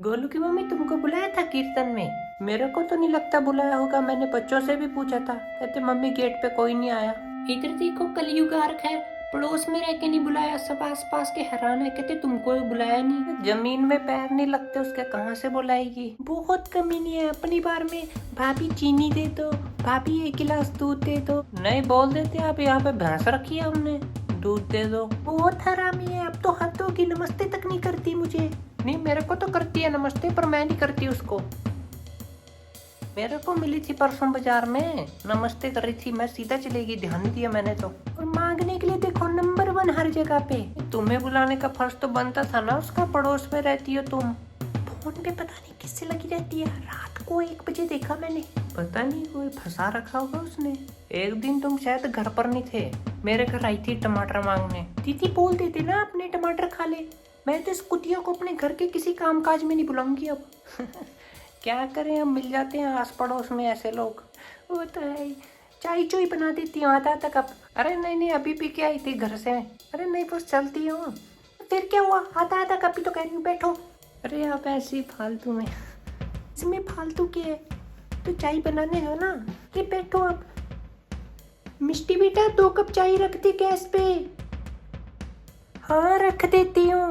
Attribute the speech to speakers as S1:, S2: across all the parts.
S1: गोलू की मम्मी तुमको बुलाया था कीर्तन में? मेरे को तो नहीं लगता बुलाया होगा, मैंने बच्चों से भी पूछा था, कहते मम्मी गेट पे कोई नहीं आया। इधर देखो कलयुग आ रखा है, पड़ोस में रह के नहीं बुलाया, सब आस पास के हैरान है, कहते तुमको बुलाया नहीं, जमीन में पैर नहीं लगते उसके, कहाँ से बुलाएगी। बहुत कमीनी है, अपनी बार में भाभी चीनी दे दो, भाभी 1 गिलास दूध दे दो, नहीं बोल देते आप यहाँ पे भैंस रखी है हमने, दूध दे दो। बहुत हरामी है, अब तो हद होगी, नमस्ते तक नहीं करती मुझे। नहीं मेरे को तो करती है नमस्ते, पर मैं नहीं करती उसको। मेरे को मिली थी परसों बाजार में, नमस्ते कर रही थी, मैं सीधा चलेगी, ध्यान नहीं दिया मैंने तो। और मांगने के लिए देखो नंबर 1 हर जगह पे। तुम्हें बुलाने का फर्ज तो बनता था ना उसका, पड़ोस में रहती हो तुम। फोन पे पता नहीं किससे लगी रहती है, रात को 1 बजे देखा मैंने, पता नहीं कोई फंसा रखा होगा उसने। एक दिन तुम शायद घर पर नहीं थे, मेरे घर आई थी टमाटर मांगने, दीदी बोल देते ना अपने टमाटर खा ले, मैं तो इस कुतिया को अपने घर के किसी काम काज में नहीं बुलाऊंगी अब। क्या करें, अब मिल जाते हैं आस पड़ोस में ऐसे लोग। वो तो है ही, चाय चुई बना देती हूँ आधा तक अब। अरे नहीं नहीं, अभी पी के आई थी घर से। अरे नहीं बस चलती हूँ। फिर क्या हुआ, आधा आधा कप ही तो कह रही हूँ, बैठो। अरे आप ऐसे ही फालतू में, इसमें फालतू क्या है, तो चाय बनाने हो ना, अरे बैठो आप। मिष्टी बेटा 2 कप चाय रख दे गैस पे। हाँ रख देती हूँ।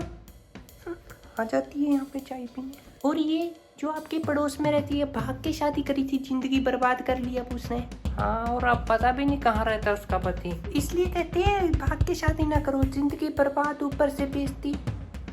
S1: आ जाती है यहाँ पे चाय पीने। और ये जो आपके पड़ोस में रहती है, भाग के शादी करी थी, जिंदगी बर्बाद कर ली अब उसने। हाँ, और अब पता भी नहीं कहाँ रहता उसका पति, इसलिए कहते हैं भाग के शादी ना करो, जिंदगी बर्बाद, ऊपर से बेइज्जती,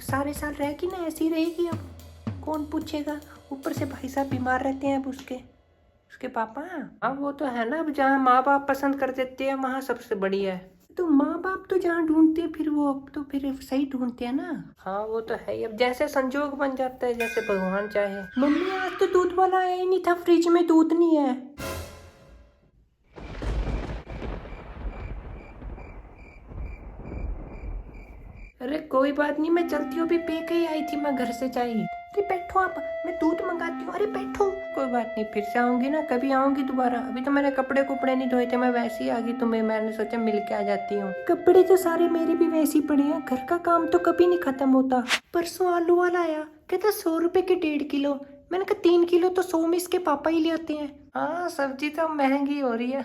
S1: सारे साल रहेगी ना ऐसी रहेगी, अब कौन पूछेगा। ऊपर से भाई साहब बीमार रहते हैं अब उसके उसके पापा। हाँ वो तो है ना, अब जहाँ माँ बाप पसंद कर देते हैं वहाँ सबसे बढ़िया है। तो माँ बाप तो जहाँ ढूंढते हैं फिर वो तो फिर सही ढूंढते हैं ना। हाँ वो तो है ही, अब जैसे संजोग बन जाता है, जैसे भगवान चाहे। मम्मी आज तो दूध वाला आया ही नहीं था, फ्रिज में दूध नहीं है। अरे कोई बात नहीं, मैं चलती हूँ, अभी पी के ही आई थी मैं घर से चाय। अरे बैठो आप, मैं दूध मंगाती हूँ। अरे बैठो, कोई बात नहीं, फिर से आऊंगी ना, कभी आऊंगी दोबारा। अभी तो मैंने कपड़े कुपड़े नहीं धोए थे, मैं वैसे ही आ गई, तुम्हें मैंने सोचा मिल के आ जाती हूँ। कपड़े तो सारे मेरे भी वैसे ही पड़े हैं, घर का काम तो कभी नहीं खत्म होता। परसों आलू वाला आया, कहता 100 रुपए के 1.5 किलो। मैंने कहा 3 किलो तो 100 में इसके पापा ही ले आते हैं। हाँ सब्जी तो महंगी हो रही है।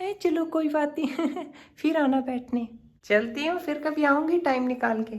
S1: है चलो कोई बात नहीं। फिर आना बैठने। चलती हूँ, फिर कभी आऊंगी टाइम निकाल के।